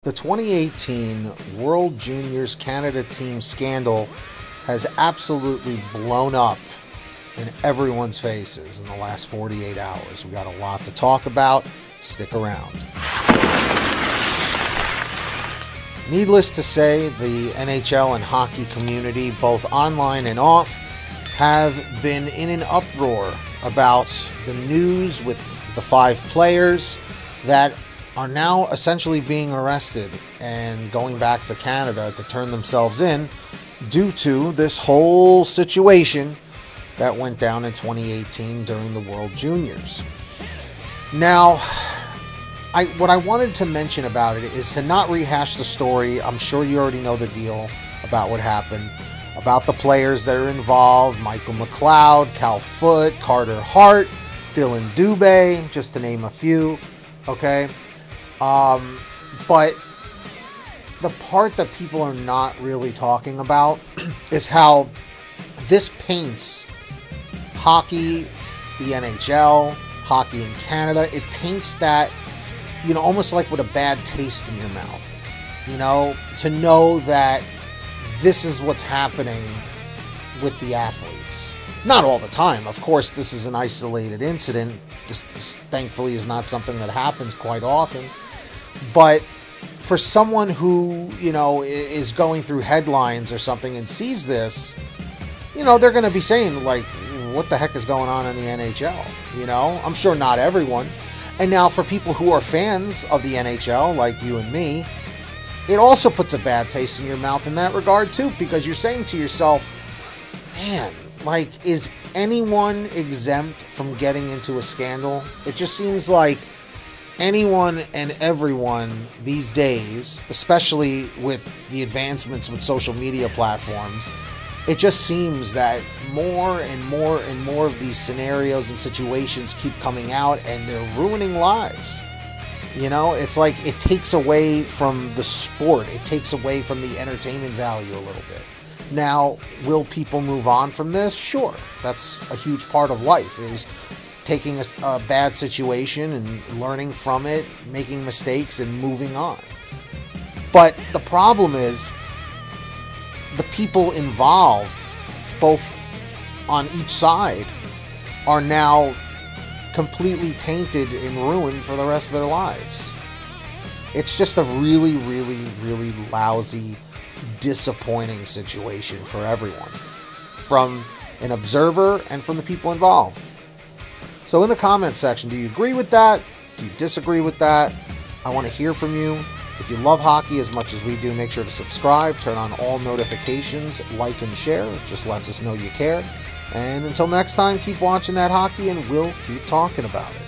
The 2018 World Juniors Canada team scandal has absolutely blown up in everyone's faces in the last 48 hours. We got a lot to talk about. Stick around. Needless to say, the NHL and hockey community, both online and off, have been in an uproar about the news with the 5 players that are now essentially being arrested and going back to Canada to turn themselves in due to this whole situation that went down in 2018 during the World Juniors. Now, what I wanted to mention about it is to not rehash the story. I'm sure you already know the deal about what happened, about the players that are involved: Michael McLeod, Cal Foote, Carter Hart, Dillio Dube, just to name a few, okay? But the part that people are not really talking about is how this paints hockey, the NHL, hockey in Canada. It paints that, almost like with a bad taste in your mouth, to know that this is what's happening with the athletes. Not all the time. Of course, this is an isolated incident. This thankfully is not something that happens quite often. But for someone who, is going through headlines or something and sees this, they're going to be saying, like, what the heck is going on in the NHL? I'm sure not everyone. And now for people who are fans of the NHL, like you and me, it also puts a bad taste in your mouth in that regard too, because you're saying to yourself, man, like, is anyone exempt from getting into a scandal? It just seems like anyone and everyone these days, especially with the advancements with social media platforms, it just seems that more and more and more of these scenarios and situations keep coming out, and they're ruining lives. It's like it takes away from the sport. It takes away from the entertainment value a little bit. Now, will people move on from this? Sure. That's a huge part of life, is taking a bad situation and learning from it, making mistakes, and moving on. But the problem is the people involved, both on each side, are now completely tainted and ruined for the rest of their lives. It's just a really, really, really lousy, disappointing situation for everyone, from an observer and from the people involved. So in the comments section, do you agree with that? Do you disagree with that? I want to hear from you. If you love hockey as much as we do, make sure to subscribe, turn on all notifications, like and share. It just lets us know you care. And until next time, keep watching that hockey, and we'll keep talking about it.